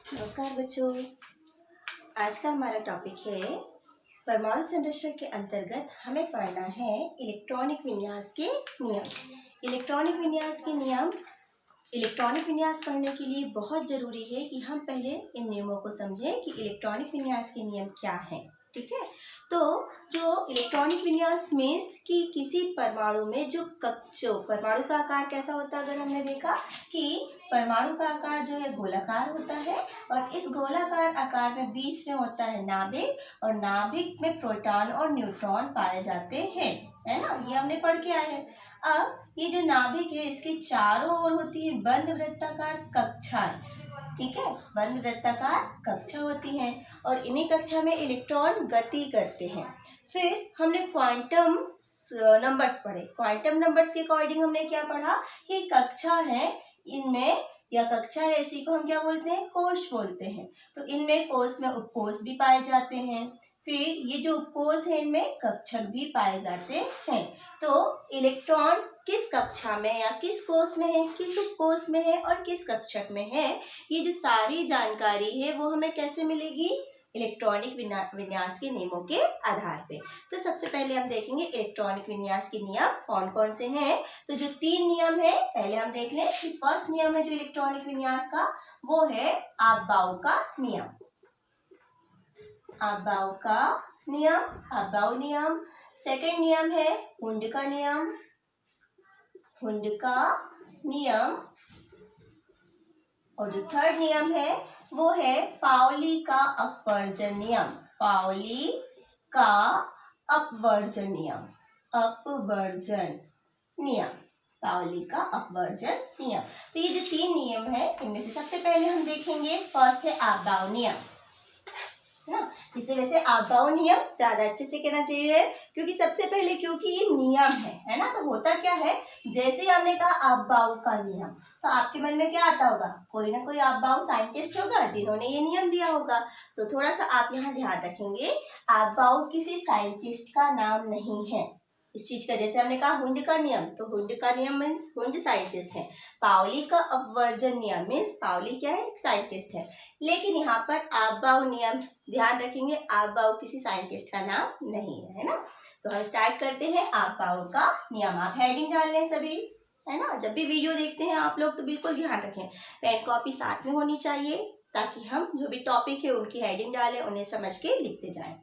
नमस्कार बच्चों। आज का हमारा टॉपिक है परमाणु संरचना के अंतर्गत हमें पढ़ना है इलेक्ट्रॉनिक विन्यास के नियम। इलेक्ट्रॉनिक विन्यास पढ़ने के लिए बहुत ज़रूरी है कि हम पहले इन नियमों को समझें कि इलेक्ट्रॉनिक विन्यास के नियम क्या हैं। ठीक है, तो जो इलेक्ट्रॉनिक विन्यास मीन्स कि किसी परमाणु में जो परमाणु का आकार कैसा होता है। अगर हमने देखा कि परमाणु का आकार जो है गोलाकार होता है और इस गोलाकार आकार में बीच में होता है नाभिक और नाभिक में प्रोटॉन और न्यूट्रॉन पाए जाते हैं, है ना। ये हमने पढ़ के आए हैं। अब ये जो नाभिक है इसके चारों ओर होती है बंद वृत्ताकार कक्षाएं। ठीक है, बंद वृत्ताकार कक्षा होती हैं और इन्हीं कक्षा में इलेक्ट्रॉन गति करते हैं। फिर हमने क्वांटम नंबर्स पढ़े। क्वांटम नंबर्स के अकॉर्डिंग हमने क्या पढ़ा कि कक्षा है, इनमें या कक्षा है, इसी को हम क्या बोलते हैं, कोश बोलते हैं। तो इनमें कोश में उपकोश भी पाए जाते हैं। फिर ये जो उपकोश है इनमें कक्षक भी पाए जाते हैं। तो इलेक्ट्रॉन किस कक्षा में या किस कोश में है, किस उपकोश में है और किस कक्षक में है, ये जो सारी जानकारी है वो हमें कैसे मिलेगी, इलेक्ट्रॉनिक विन्यास के नियमों के आधार पे। तो सबसे पहले हम देखेंगे इलेक्ट्रॉनिक विन्यास के नियम कौन कौन से हैं। तो जो 3 नियम है पहले हम देख लें कि फर्स्ट नियम है जो इलेक्ट्रॉनिक विन्यास का, वो है आपबाउ का नियम। आपबाउ का नियम, आपबाउ नियम। सेकेंड नियम है हुंड का नियम, हुंड का नियम। और जो थर्ड नियम है वो है पाउली का अपवर्जन नियम, पाउली का अपवर्जन नियम, अपवर्जन नियम, पाउली का अपवर्जन नियम। तो ये जो 3 नियम है इनमें से सबसे पहले हम देखेंगे फर्स्ट है आपबाउ नियम, है ना। इसे वैसे आपबाउ नियम ज्यादा अच्छे से कहना चाहिए क्योंकि सबसे पहले क्योंकि ये नियम है ना। तो होता क्या है, जैसे हमने कहा आपबाउ का नियम तो आपके मन में क्या आता होगा, कोई ना कोई आपबाउ साइंटिस्ट होगा जिन्होंने ये नियम दिया होगा। तो थोड़ा सा आप यहाँ ध्यान रखेंगे, आपबाउ किसी साइंटिस्ट का नाम नहीं है इस चीज का। जैसे हमने कहा हुंड का नियम, तो हुंड का नियम मीन्स हुंड साइंटिस्ट है। पाउली का अपवर्जन नियम मीन्स पाउली क्या है, साइंटिस्ट है। लेकिन यहाँ पर आपबाउ नियम ध्यान रखेंगे, आपबाउ किसी साइंटिस्ट का नाम नहीं है ना। तो हम स्टार्ट करते हैं आपबाउ का नियम। आप हेडिंग डाल लें सभी, है ना। जब भी वीडियो देखते हैं आप लोग तो बिल्कुल ध्यान रखें, पेन कॉपी साथ में होनी चाहिए ताकि हम जो भी टॉपिक है उनकी हेडिंग डालें, उन्हें समझ के लिखते जाएं।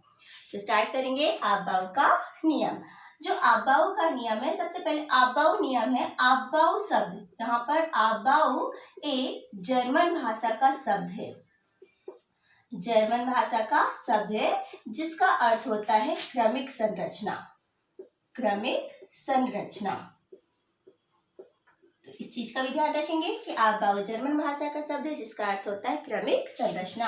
तो स्टार्ट करेंगे आपबाउ का नियम। जो आपबाउ का नियम है, सबसे पहले आपबाउ नियम है, आपबाउ शब्द, यहाँ पर आपबाउ एक जर्मन भाषा का शब्द है, जर्मन भाषा का शब्द है जिसका अर्थ होता है क्रमिक संरचना, क्रमिक संरचना। तो इस चीज का भी ध्यान रखेंगे कि आपबाउ जर्मन भाषा का शब्द है जिसका अर्थ होता है क्रमिक संरचना।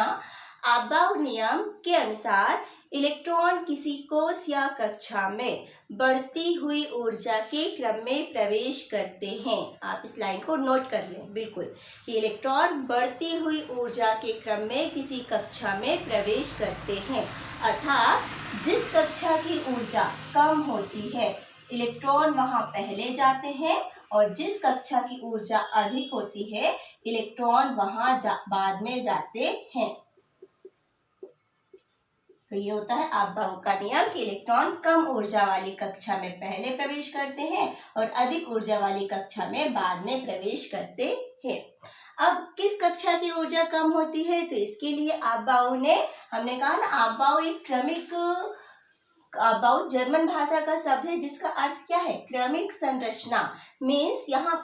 आपबाउ नियम के अनुसार इलेक्ट्रॉन किसी कोश या कक्षा में बढ़ती हुई ऊर्जा के क्रम में प्रवेश करते हैं। आप इस लाइन को नोट कर लें बिल्कुल कि इलेक्ट्रॉन बढ़ती हुई ऊर्जा के क्रम में किसी कक्षा में प्रवेश करते हैं। अर्थात जिस कक्षा की ऊर्जा कम होती है इलेक्ट्रॉन वहां पहले जाते हैं और जिस कक्षा की ऊर्जा अधिक होती है इलेक्ट्रॉन वहां बाद में जाते हैं। तो ये होता है आपबाउ का नियम कि इलेक्ट्रॉन कम ऊर्जा वाली कक्षा में पहले प्रवेश करते हैं और अधिक ऊर्जा वाली कक्षा में बाद में प्रवेश करते हैं। अब किस कक्षा की ऊर्जा कम होती है, तो इसके लिए आपबाउ ने, हमने कहा ना आपबाउ एक क्रमिक, आपबाउ जर्मन भाषा का शब्द है जिसका अर्थ क्या है, क्रमिक संरचना। मीन्स यहाँ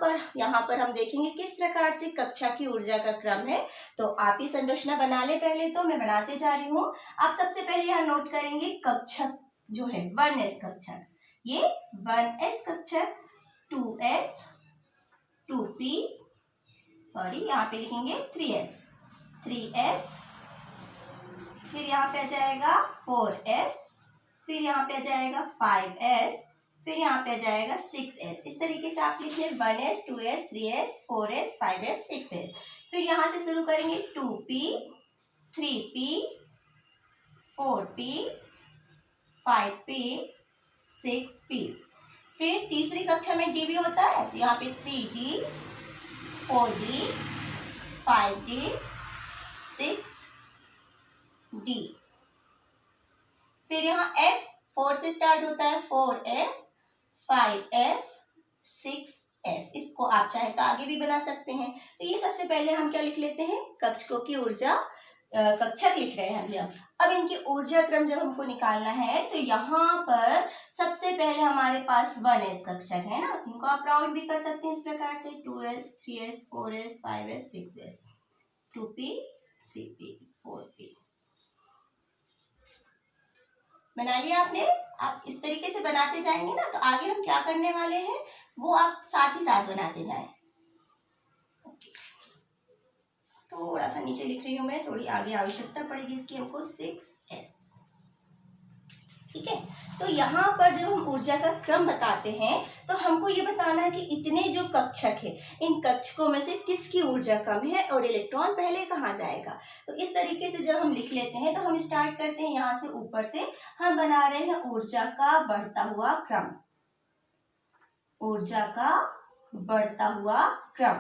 पर हम देखेंगे किस प्रकार से कक्षा की ऊर्जा का क्रम है। तो आप ही संरचना बना ले, पहले तो मैं बनाते जा रही हूँ। आप सबसे पहले यहाँ नोट करेंगे कक्षक जो है 1s कक्षक, ये 1s कक्षक, 2s, 2p, सॉरी यहाँ पे लिखेंगे 3s, 3s, फिर यहाँ पे आ जाएगा 4s, फिर यहाँ पे आ जाएगा 5s, फिर यहाँ पे आ जाएगा 6s। इस तरीके से आप लिख लें 1s, 2s, 3s, 4s, 5s, 6s। फिर यहाँ से शुरू करेंगे 2p, 3p, 4p, 5p, 6p। फिर तीसरी कक्षा में डी भी होता है तो यहाँ पे 3d, 4d, 5d, 6d। फिर यहाँ f 4 से स्टार्ट होता है, 4f, 5f, 6f। इसको आप चाहे तो आगे भी बना सकते हैं। तो ये सबसे पहले हम क्या लिख लेते हैं, कक्षकों की ऊर्जा, कक्षक लिख रहे हैं अभी हम। अब इनकी ऊर्जा क्रम जब हमको निकालना है तो यहाँ पर सबसे पहले हमारे पास 1s कक्षक है ना, इनको आप राउंड भी कर सकते हैं इस प्रकार से, 2s, 3s, 4s, 5s, 6s, 2p, 3p, 4p। बना लिया आपने। आप इस तरीके से बनाते जाएंगे ना तो आगे हम क्या करने वाले हैं वो आप साथ ही साथ बनाते जाएं। थोड़ा सा नीचे लिख रही हूँ मैं, थोड़ी आगे आवश्यकता पड़ेगी इसकी हमको, 6s। ठीक है, तो यहाँ पर जब हम ऊर्जा का क्रम बताते हैं तो हमको ये बताना है कि इतने जो कक्षक है इन कक्षकों में से किसकी ऊर्जा कम है और इलेक्ट्रॉन पहले कहाँ जाएगा। तो इस तरीके से जब हम लिख लेते हैं तो हम स्टार्ट करते हैं यहाँ से, ऊपर से हम बना रहे हैं ऊर्जा का बढ़ता हुआ क्रम, ऊर्जा का बढ़ता हुआ क्रम।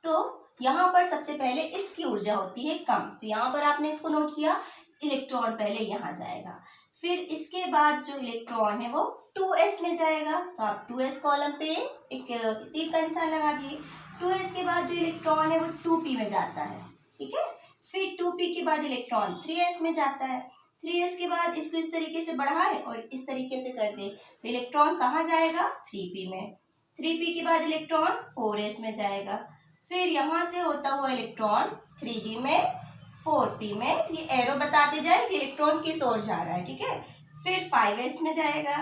तो यहाँ पर सबसे पहले इसकी ऊर्जा होती है कम, तो यहाँ पर आपने इसको नोट किया, इलेक्ट्रॉन पहले यहाँ जाएगा। फिर इसके बाद जो इलेक्ट्रॉन है वो 2s में जाएगा, तो आप 2s कॉलम पे एक तीर का निशान लगा दिए। 2s के बाद जो इलेक्ट्रॉन है वो 2p में जाता है। ठीक है, फिर 2p के बाद इलेक्ट्रॉन 3s में जाता है। 3s के बाद इसको इस तरीके से बढ़ाएं और इस तरीके से कर दें तो इलेक्ट्रॉन कहाँ जाएगा, 3p में। 3p के बाद इलेक्ट्रॉन 4s में जाएगा। फिर यहाँ से होता हुआ इलेक्ट्रॉन 3d में, 4p में, ये एरो बताते जाए कि इलेक्ट्रॉन किस ओर जा रहा है। ठीक है, फिर 5s में जाएगा।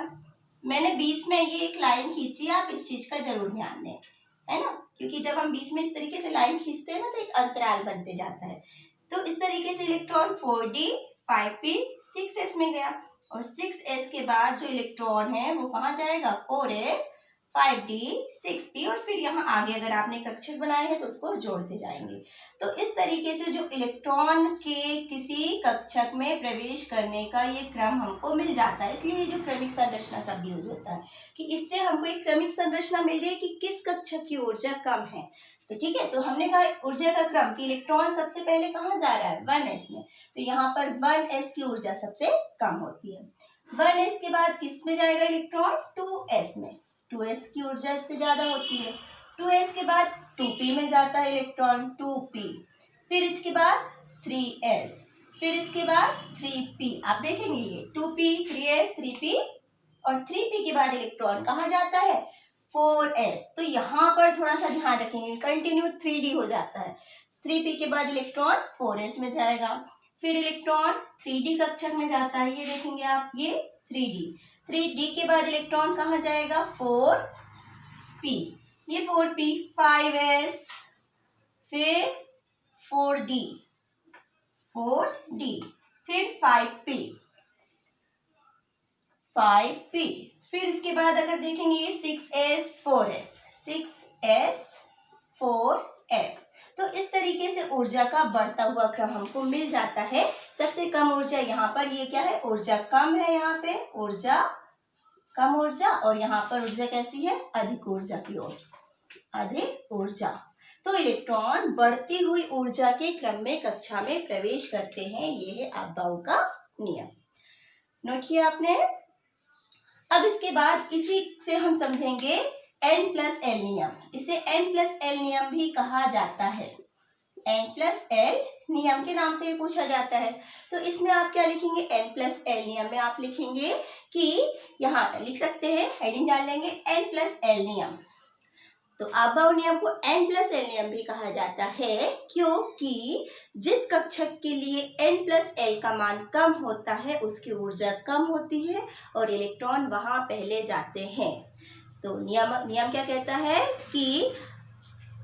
मैंने बीच में ये एक लाइन खींची, आप इस चीज का जरूर ध्यान दें, है ना, क्योंकि जब हम बीच में इस तरीके से लाइन खींचते हैं ना तो एक अंतराल बनते जाता है। तो इस तरीके से इलेक्ट्रॉन 4d, 5p, 6s में गया और 6s के बाद जो इलेक्ट्रॉन है वो कहाँ जाएगा, 4s, 5d, 6p और फिर यहाँ आगे अगर आपने कक्षक बनाए हैं तो उसको जोड़ते जाएंगे। तो इस तरीके से जो इलेक्ट्रॉन के किसी कक्षक में प्रवेश करने का ये क्रम हमको मिल जाता है। इसलिए ये जो क्रमिक संरचना शब्द यूज होता है कि इससे हमको एक क्रमिक संरचना मिल गई कि किस कक्षक की ऊर्जा कम है। तो ठीक है, तो हमने कहा ऊर्जा का क्रम कि इलेक्ट्रॉन सबसे पहले कहाँ जा रहा है, 1s में, तो यहाँ पर 1s की ऊर्जा सबसे कम होती है। 1s के बाद किस में जाएगा इलेक्ट्रॉन, 2s में, 2s की ऊर्जा इससे ज्यादा होती है। 2s के बाद 2p में जाता है इलेक्ट्रॉन, 2p, फिर इसके बाद 3s, फिर इसके बाद 3p। आप देखेंगे ये 2p, 3s, 3p और 3p के बाद इलेक्ट्रॉन कहाँ जाता है, 4s। तो यहाँ पर थोड़ा सा ध्यान रखेंगे, कंटिन्यू 3d हो जाता है। 3p के बाद इलेक्ट्रॉन 4s में जाएगा, फिर इलेक्ट्रॉन 3d कक्षक में जाता है, ये देखेंगे आप, ये 3d के बाद इलेक्ट्रॉन कहाँ जाएगा, 4p, ये 4p, 5s, फिर 4d, फिर 5p, फिर इसके बाद अगर देखेंगे ये 6s, 4f। तो इस तरीके से ऊर्जा का बढ़ता हुआ क्रम हमको मिल जाता है। सबसे कम ऊर्जा यहाँ पर, ये क्या है, ऊर्जा कम है, यहाँ पे ऊर्जा कम ऊर्जा, और यहाँ पर ऊर्जा कैसी है, अधिक ऊर्जा की ओर, अधिक ऊर्जा। तो इलेक्ट्रॉन बढ़ती हुई ऊर्जा के क्रम में कक्षा में प्रवेश करते हैं, ये है अबाउ का नियम। नोट किया आपने। अब इसके बाद इसी से हम समझेंगे n+l नियम। इसे n+l नियम भी कहा जाता है, n+l नियम के नाम से भी पूछा जाता है। तो इसमें आप क्या लिखेंगे, n+l नियम में आप लिखेंगे कि यहाँ लिख सकते हैं, हेडिंग डाल लेंगे n+l नियम। तो अबाउ नियम को n+l नियम भी कहा जाता है क्योंकि जिस कक्षक के लिए n+l का मान कम होता है उसकी ऊर्जा कम होती है और इलेक्ट्रॉन वहां पहले जाते हैं। तो नियम क्या कहता है कि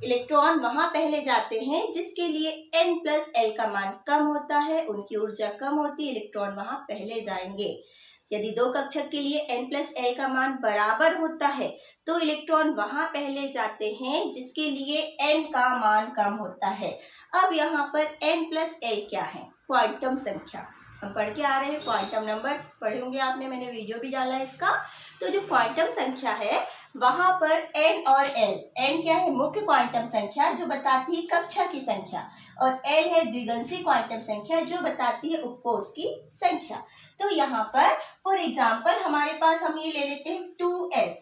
इलेक्ट्रॉन वहां पहले जाते हैं जिसके लिए n+l का मान कम होता है, उनकी ऊर्जा कम होती है, इलेक्ट्रॉन वहां पहले जाएंगे। यदि दो कक्षक के लिए n+l का मान बराबर होता है तो इलेक्ट्रॉन वहां पहले जाते हैं जिसके लिए n का मान कम होता है। अब यहाँ पर n+l क्या है, क्वांटम संख्या। हम पढ़ के आ रहे हैं, क्वांटम नंबर्स पढ़े होंगे आपने, मैंने वीडियो भी डाला है इसका। तो जो क्वांटम संख्या है वहां पर n और l, n क्या है, मुख्य क्वांटम संख्या जो बताती है कक्षा की संख्या, और एल है द्विगंशी क्वांटम संख्या जो बताती है उपकोष की संख्या। तो यहाँ पर फॉर एग्जाम्पल हमारे पास हम ये ले लेते हैं 2s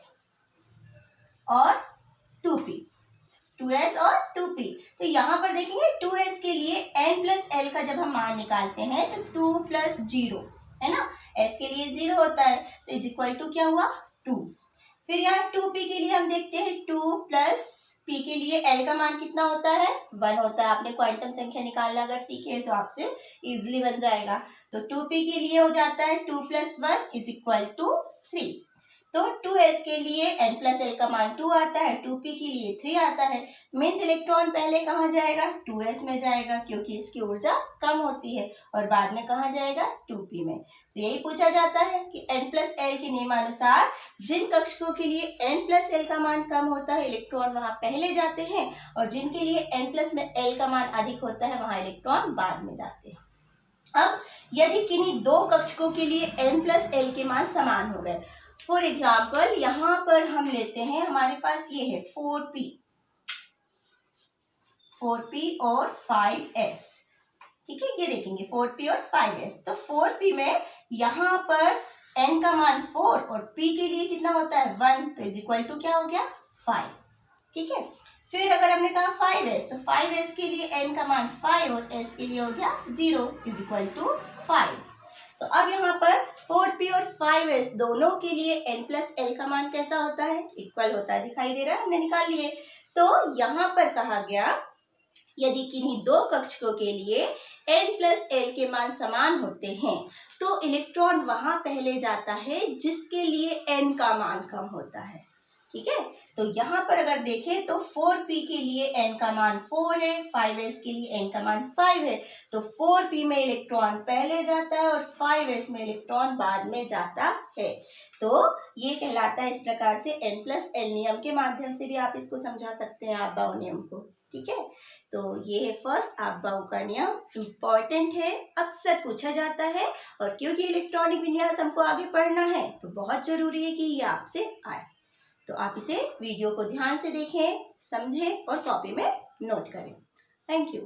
और 2p, 2s और 2p। तो यहाँ पर देखेंगे 2s के लिए n प्लस एल का जब हम मान निकालते हैं तो 2 प्लस 0 है ना, s के लिए 0 होता है तो इज इक्वल टू क्या हुआ 2। फिर यहाँ 2p के लिए हम देखते हैं 2 प्लस p के लिए l का मान कितना होता है 1 होता है। आपने क्वांटम संख्या निकालना अगर सीखे हैं तो आपसे इजीली बन जाएगा। तो 2p के लिए हो जाता है 2 प्लस 1 इज इक्वल टू 3। तो 2s के लिए n प्लस एल का मान 2 आता है, 2p के लिए 3 आता है। मीन्स इलेक्ट्रॉन पहले कहाँ जाएगा 2s में जाएगा क्योंकि इसकी ऊर्जा कम होती है, और बाद में कहाँ जाएगा 2p में। तो यही पूछा जाता है कि n प्लस एल के नियमानुसार जिन कक्षकों के लिए n प्लस एल का मान कम होता है इलेक्ट्रॉन वहां पहले जाते हैं, और जिनके लिए n प्लस में एल का मान अधिक होता है वहां इलेक्ट्रॉन बाद में जाते हैं। अब यदि किन्हीं दो कक्षकों के लिए n प्लस एल के मान समान हो गए, फॉर एग्जाम्पल यहाँ पर हम लेते हैं हमारे पास ये है 4p और 5s, ठीक है, ये देखेंगे 4p और 5s। तो 4p में यहाँ पर n का मान 4 और p के लिए कितना होता है 1, तो इज इक्वल टू क्या हो गया 5, ठीक है। फिर अगर हमने कहा 5s तो 5s के लिए n का मान 5 और s के लिए हो गया 0 इज इक्वल टू 5। तो अब यहाँ पर 4p और 5s दोनों के लिए n प्लस एल का मान कैसा होता है इक्वल होता है, दिखाई दे रहा है, हमने निकाल लिए। तो यहाँ पर कहा गया यदि किन्हीं दो कक्षकों के लिए n प्लस एल के मान समान होते हैं तो इलेक्ट्रॉन वहां पहले जाता है जिसके लिए n का मान कम होता है, ठीक है। तो यहाँ पर अगर देखें तो 4p के लिए n का मान 4 है, 5s के लिए n का मान 5 है, तो 4p में इलेक्ट्रॉन पहले जाता है और 5s में इलेक्ट्रॉन बाद में जाता है। तो ये कहलाता है इस प्रकार से n प्लस एल नियम के माध्यम से भी आप इसको समझा सकते हैं आप-बाऊ नियम को, ठीक है। तो ये है फर्स्ट आप-बाऊ का नियम, इम्पॉर्टेंट है, अक्सर पूछा जाता है, और क्योंकि इलेक्ट्रॉनिक विन्यास हमको आगे पढ़ना है तो बहुत जरूरी है कि ये आपसे आए। तो आप इसे वीडियो को ध्यान से देखें, समझें और कॉपी में नोट करें। Thank you.